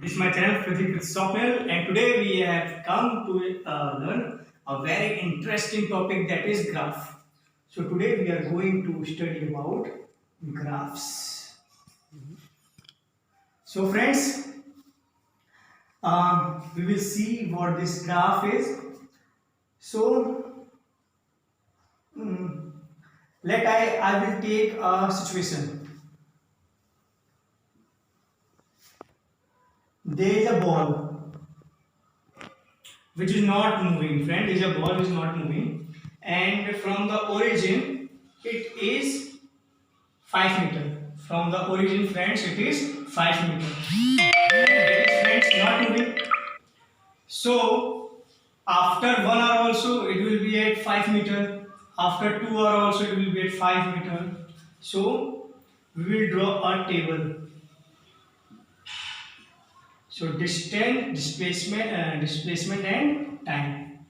This is my channel Physics with Swapnil, and today we have come to learn a very interesting topic, that is graph. So today we are going to study about graphs. So friends, we will see what this graph is. So I will take a situation. There is a ball which is not moving. Friend, is a ball which is not moving, and from the origin it is 5 meter. From the origin, friends, it is 5 meter. And it is, friends, not moving. So after 1 hour also it will be at 5 meter. After 2 hour also it will be at 5 meter. So we will draw a table. So distance, displacement and time.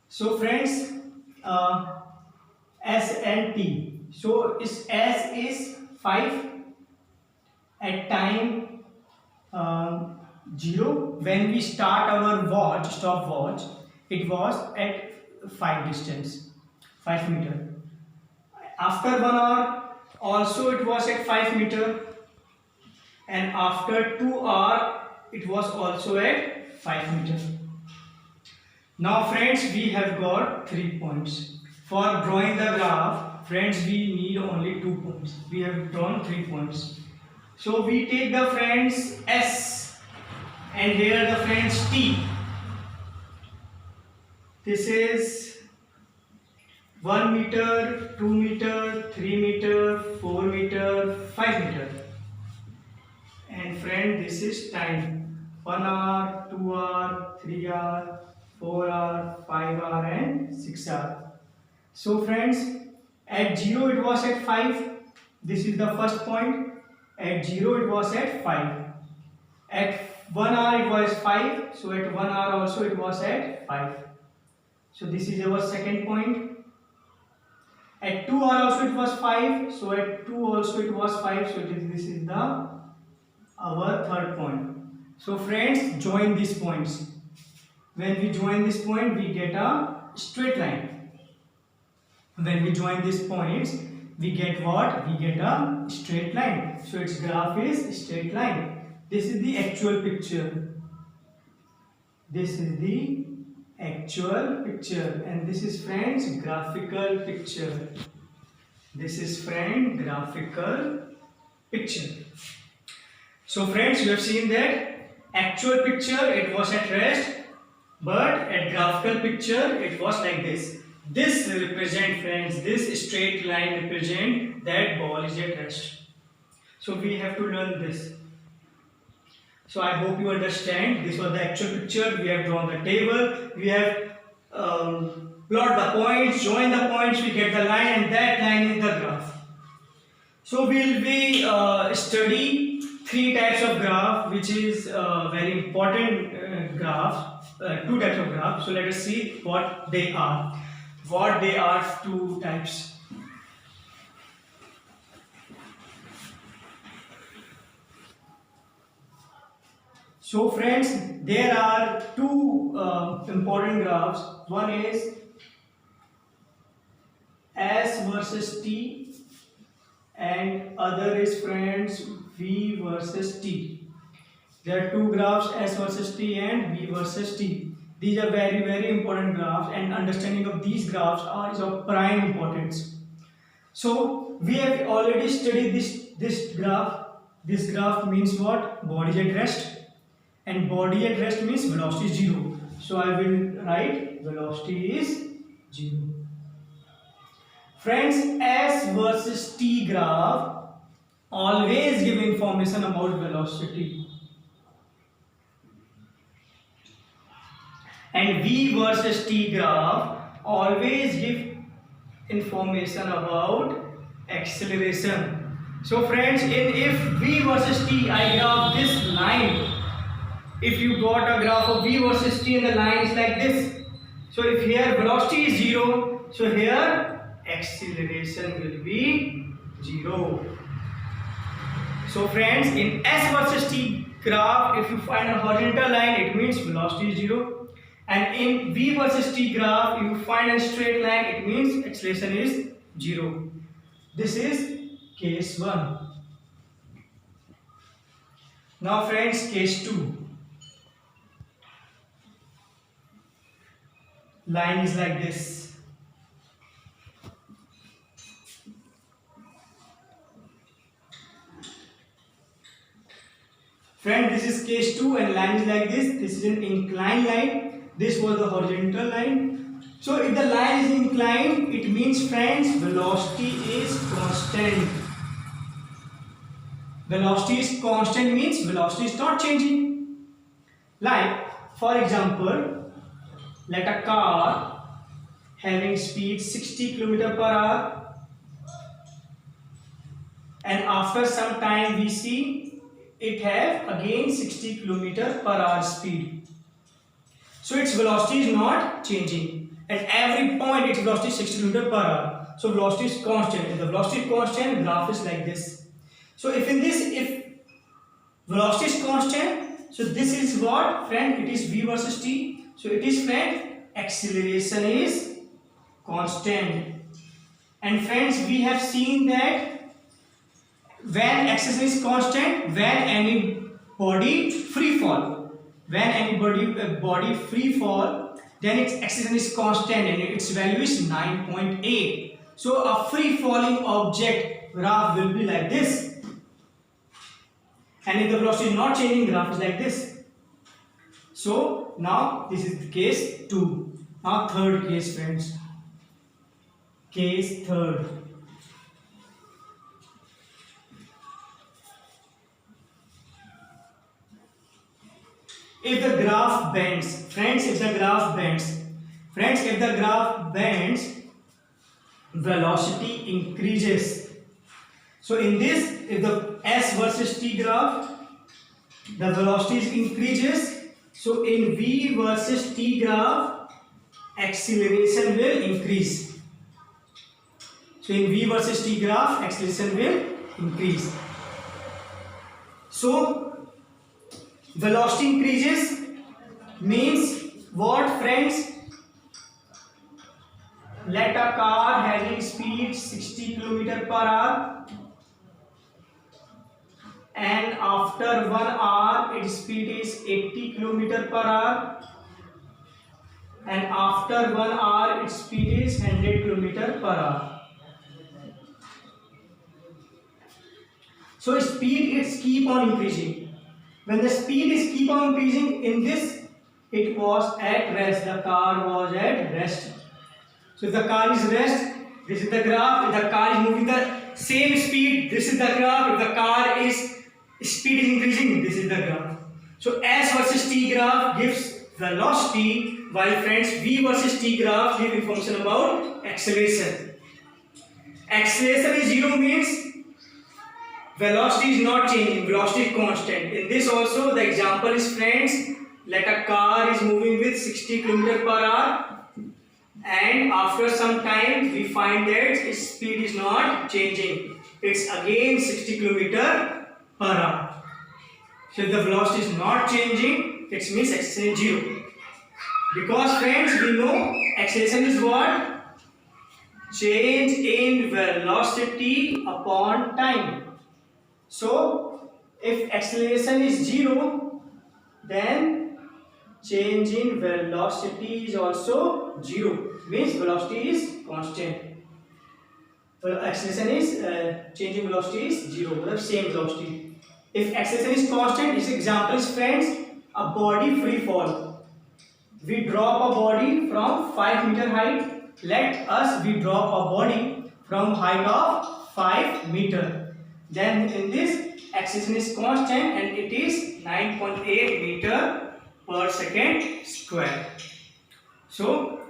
So friends, S and T. So S is 5 at time 0. When we start our stopwatch, it was at 5 distance, 5 meter. After 1 hour, also it was at 5 meter. And after 2 hours it was also at 5 meter. Now friends, we have got 3 points. For drawing the graph, friends, we need only 2 points. We have drawn 3 points. So we take the friends S and here the friends T. This is 1 meter, 2 meter, 3 meter, 4 meter, 5 meter. And friend, this is time. 1 hour, 2 hour, 3 hour, 4 hour, 5 hour and 6 hour. So friends, at 0 it was at 5. This is the first point. At 0 it was at 5. At 1 hour it was 5. So at 1 hour also it was at 5. So this is our second point. At 2 hour also it was 5. So at 2 also it was 5. So this is our third point. So friends, join these points. When we join this point, we get a straight line. When we join these points, we get what? We get a straight line. So its graph is straight line. This is the actual picture. This is the actual picture, and this is, friends, graphical picture. This is, friend, graphical picture. So friends, you have seen that actual picture it was at rest, but at graphical picture it was like this. This represent, friends, this straight line represent that ball is at rest. So we have to learn this. So I hope you understand. This was the actual picture. We have drawn the table. We have plot the points, join the points, we get the line, and that line is the graph. So we will be study 3 types of graph, which is very important graph. 2 types of graph. So let us see what they are. What they are, 2 types. So friends, there are 2 important graphs. One is S versus T, and other is, friends, V versus T. There are 2 graphs, S versus T and V versus T. These are very important graphs, and understanding of these graphs is of prime importance. So we have already studied this graph. This graph means what? Body at rest, and body at rest means velocity is 0. So I will write velocity is 0. Friends, S versus T graph always give information about velocity, and V versus T graph always give information about acceleration. So friends, if V versus T, I graph this line. If you got a graph of V versus T and the line is like this, so if here velocity is 0, so here acceleration will be 0. So friends, in S versus T graph, if you find a horizontal line, it means velocity is 0. And in v versus t graph, if you find a straight line, it means acceleration is 0. This is case 1. Now friends, case 2. Line is like this. Friend, this is case 2 and line is like this. This is an inclined line. This was the horizontal line. So if the line is inclined, it means friends, velocity is constant. Velocity is constant means velocity is not changing. Like, for example, let a car having speed 60 km per hour, and after some time we see it have again 60 km per hour speed. So its velocity is not changing. At every point its velocity is 60 km per hour. So velocity is constant. If the velocity is constant, graph is like this. So if velocity is constant, so this is what, friend, it is v versus t. So it is, friend, acceleration is constant. And friends, we have seen that when acceleration is constant, when any body free fall, body free fall, then its acceleration is constant and its value is 9.8. So a free falling object graph will be like this. And if the velocity is not changing, graph is like this. So now this is the case 2. Now third case, friends. Case 3. If the graph bends, friends, if the graph bends, velocity increases. So in this, if the s versus t graph, the velocity increases. So in v versus t graph, acceleration will increase. So in v versus t graph, acceleration will increase. So velocity increases means what, friends? Let a car having speed 60 km per hour, and after 1 hour its speed is 80 km per hour, and after 1 hour its speed is 100 km per hour. So speed is keep on increasing. When the speed is keep on increasing, in this it was at rest, the car was at rest. So if the car is rest, this is the graph. If the car is moving the same speed, this is the graph. If the car is speed is increasing, this is the graph. So s versus t graph gives velocity, while friends v versus t graph give information about acceleration. Acceleration is 0 means velocity is not changing, velocity is constant. In this also the example is, friends, let a car is moving with 60 km per hour, and after some time we find that its speed is not changing, it's again 60 km per hour. So if the velocity is not changing, it means acceleration is 0. Because, friends, we know acceleration is what? Change in velocity upon time. So if acceleration is 0, then change in velocity is also 0, means velocity is constant. So acceleration is change in velocity is 0, the same velocity. If acceleration is constant, this example is, friends, a body free fall. We drop a body from 5 meter height. Let us we drop a body from height of 5 meter. Then in this, acceleration is constant and it is 9.8 meter per second square. So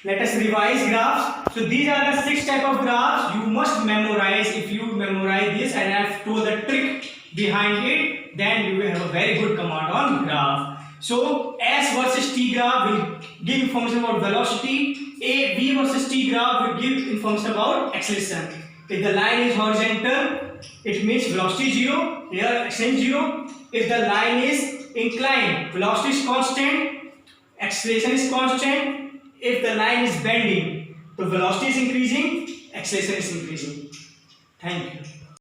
let us revise graphs. So these are the 6 type of graphs you must memorize. If you memorize this and I have told the trick behind it, then you will have a very good command on graph. So s versus t graph will give information about velocity. V versus t graph will give information about acceleration. If the line is horizontal, it means velocity 0, here acceleration 0. if the line is inclined, velocity is constant, acceleration is constant. If the line is bending, the velocity is increasing, acceleration is increasing. Thank you.